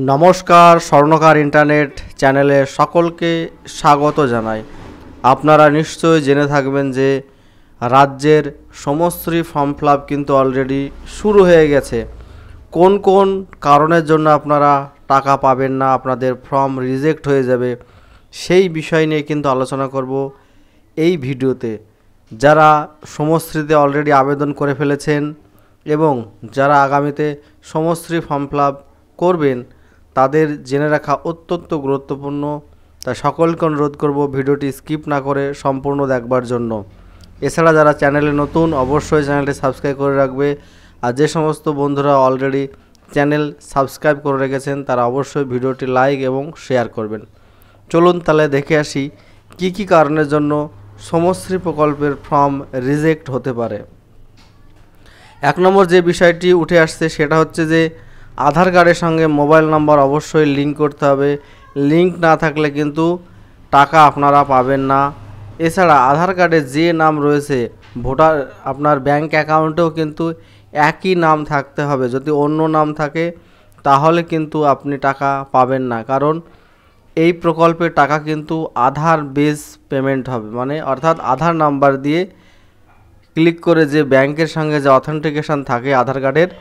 নমস্কার, স্বর্ণকার ইন্টারনেট চ্যানেলে সকলকে স্বাগত জানাই। আপনারা নিশ্চয়ই জেনে থাকবেন যে রাজ্যের সমশ্রী ফর্ম ফিল আপ কিন্তু অলরেডি শুরু হয়ে গেছে। কোন কোন কারণের জন্য আপনারা টাকা পাবেন না, আপনাদের ফর্ম রিজেক্ট হয়ে যাবে, সেই বিষয় নিয়ে কিন্তু আলোচনা করব এই ভিডিওতে। যারা সমশ্রীতে অলরেডি আবেদন করে ফেলেছেন এবং যারা আগামীতে সমশ্রী ফর্ম ফিল আপ করবেন তাদের জেনে রাখা অত্যন্ত গুরুত্বপূর্ণ। তাই সকলকে অনুরোধ করব ভিডিওটি স্কিপ না করে সম্পূর্ণ দেখবার জন্য। এছাড়া যারা চ্যানেলে নতুন অবশ্যই চ্যানেলটি সাবস্ক্রাইব করে রাখবে। আর যে সমস্ত বন্ধুরা অলরেডি চ্যানেল সাবস্ক্রাইব করে রেখেছেন তারা অবশ্যই ভিডিওটি লাইক এবং শেয়ার করবেন। চলুন তাহলে দেখে আসি কি কি কারণের জন্য সমশ্রী প্রকল্পের ফর্ম রিজেক্ট হতে পারে। এক নম্বর যে বিষয়টি উঠে আসছে সেটা হচ্ছে যে আধার কার্ডের সঙ্গে মোবাইল নাম্বার অবশ্যই লিঙ্ক করতে হবে। লিঙ্ক না থাকলে কিন্তু টাকা আপনারা পাবেন না। এছাড়া আধার কার্ডে যে নাম রয়েছে ভোটার আপনার ব্যাংক অ্যাকাউন্টেও কিন্তু একই নাম থাকতে হবে। যদি অন্য নাম থাকে তাহলে কিন্তু আপনি টাকা পাবেন না, কারণ এই প্রকল্পের টাকা কিন্তু আধার বেস পেমেন্ট হবে, মানে অর্থাৎ আধার নাম্বার দিয়ে ক্লিক করে যে ব্যাংকের সঙ্গে যে অথেন্টিকেশন থাকে আধার কার্ডের,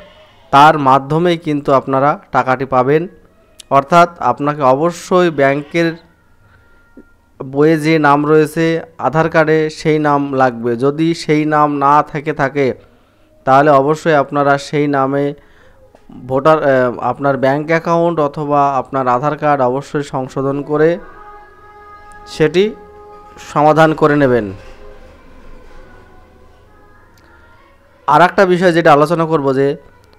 তার মাধ্যমেই কিন্তু আপনারা টাকাটি পাবেন। অর্থাৎ আপনাকে অবশ্যই ব্যাংকের বইয়ে যে নাম রয়েছে আধার কার্ডে সেই নাম লাগবে। যদি সেই নাম না থাকে তাহলে অবশ্যই আপনারা সেই নামে আপনার ব্যাংক অ্যাকাউন্ট অথবা আপনার আধার কার্ড অবশ্যই সংশোধন করে সেটি সমাধান করে নেবেন। আর একটা বিষয় যেটা আলোচনা করব যে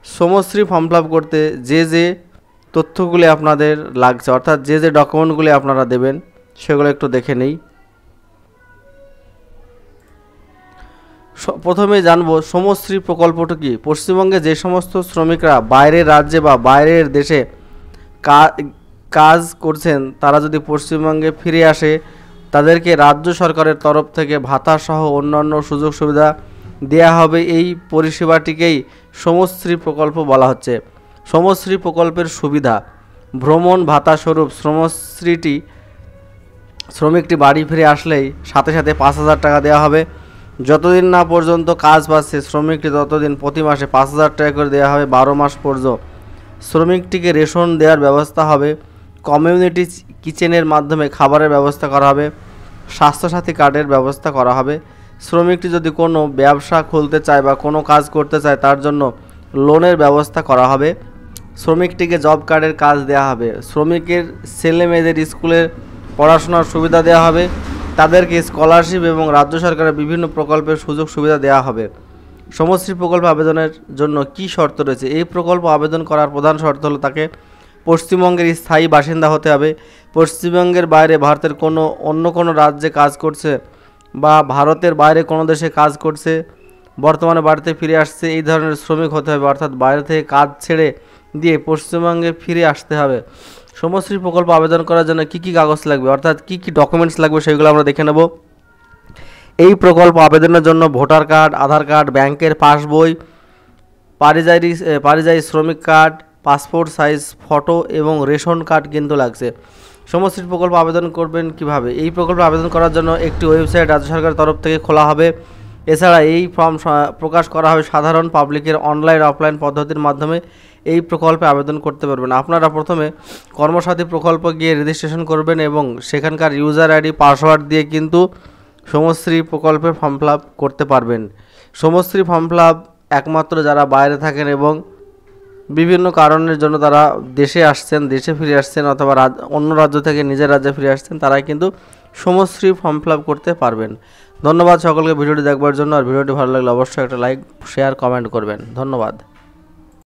সমশ্রী ফর্ম ফিল আপ করতে যে তথ্যগুলি আপনাদের লাগছে, অর্থাৎ যে ডকুমেন্টগুলি আপনারা দেবেন সেগুলো একটু দেখে নেই। প্রথমে জানবো সমশ্রী প্রকল্পটা কি। পশ্চিমবঙ্গে যে সমস্ত শ্রমিকরা বাইরের রাজ্যে বা বাইরের দেশে কাজ করছেন তারা যদি পশ্চিমবঙ্গে ফিরে আসে তাদেরকে রাজ্য সরকারের তরফ থেকে ভাতা সহ অন্যান্য সুযোগ সুবিধা দেয়া হবে। এই পরিষেবাটিকেই সমশ্রী প্রকল্প বলা হচ্ছে। সমশ্রী প্রকল্পের সুবিধা: ভ্রমণ ভাতা স্বরূপ শ্রমিকটি বাড়ি ফিরে আসলেই সাথে সাথে 5,000 টাকা দেওয়া হবে। যতদিন না পর্যন্ত কাজ পাচ্ছে শ্রমিকটি ততদিন প্রতি মাসে 5,000 টাকা করে দেওয়া হবে 12 মাস পর্যন্ত। শ্রমিকটিকে রেশন দেওয়ার ব্যবস্থা হবে। কমিউনিটি কিচেনের মাধ্যমে খাবারের ব্যবস্থা করা হবে। স্বাস্থ্যসাথী কার্ডের ব্যবস্থা করা হবে। শ্রমিকটি যদি কোনো ব্যবসা খুলতে চায় বা কোনো কাজ করতে চায় তার জন্য লোনের ব্যবস্থা করা হবে। শ্রমিকটিকে জব কার্ডের কাজ দেওয়া হবে। শ্রমিকের ছেলে মেয়েদের স্কুলের পড়াশোনার সুবিধা দেওয়া হবে। তাদেরকে স্কলারশিপ এবং রাজ্য সরকারের বিভিন্ন প্রকল্পের সুযোগ সুবিধা দেওয়া হবে। সমশ্রী প্রকল্প আবেদনের জন্য কি শর্ত রয়েছে? এই প্রকল্প আবেদন করার প্রধান শর্ত হলো তাকে পশ্চিমবঙ্গের স্থায়ী বাসিন্দা হতে হবে। পশ্চিমবঙ্গের বাইরে ভারতের অন্য কোনো রাজ্যে কাজ করছে বা ভারতের বাইরে কোনো দেশে কাজ করছে, বর্তমানে বাড়িতে ফিরে আসছে, এই ধরনের শ্রমিক হতে হবে। অর্থাৎ বাইরে থেকে কাজ ছেড়ে দিয়ে পশ্চিমবঙ্গে ফিরে আসতে হবে। সমশ্রী প্রকল্প আবেদন করার জন্য কি কি কাগজ লাগবে, অর্থাৎ কি কি ডকুমেন্টস লাগবে সেগুলো আমরা দেখে নেব। এই আবেদনের জন্য ভোটার কার্ড, আধার কার্ড, ব্যাংকের পাসবই, পরিযায়ী শ্রমিক কার্ড, পাসপোর্ট সাইজ ফটো এবং রেশন কার্ড কিন্তু লাগছে। সমশ্রী প্রকল্প আবেদন করবেন কিভাবে? এই প্রকল্পে আবেদন করার জন্য একটি ওয়েবসাইট রাজ্য সরকারের তরফ থেকে খোলা হবে। এছাড়া এই ফর্ম প্রকাশ করা হবে সাধারণ পাবলিকের অনলাইন অফলাইন পদ্ধতির মাধ্যমে এই প্রকল্পে আবেদন করতে পারবেন। আপনারা প্রথমে কর্মসাথী প্রকল্প গিয়ে রেজিস্ট্রেশন করবেন এবং সেখানকার ইউজার আইডি পাসওয়ার্ড দিয়ে কিন্তু সমশ্রী প্রকল্পের ফর্ম ফিল আপ করতে পারবেন। সমশ্রী ফর্ম ফিল আপ একমাত্র যারা বাইরে থাকেন এবং বিভিন্ন কারণের জন্য তারা দেশে ফিরে আসছেন অথবা অন্য রাজ্য থেকে নিজের রাজ্যে ফিরে আসছেন তারাই কিন্তু সমশ্রী ফর্ম ফিল আপ করতে পারবেন। ধন্যবাদ সকলকে ভিডিওটি দেখবার জন্য। আর ভিডিওটি ভালো লাগলে অবশ্যই একটা লাইক শেয়ার কমেন্ট করবেন। ধন্যবাদ।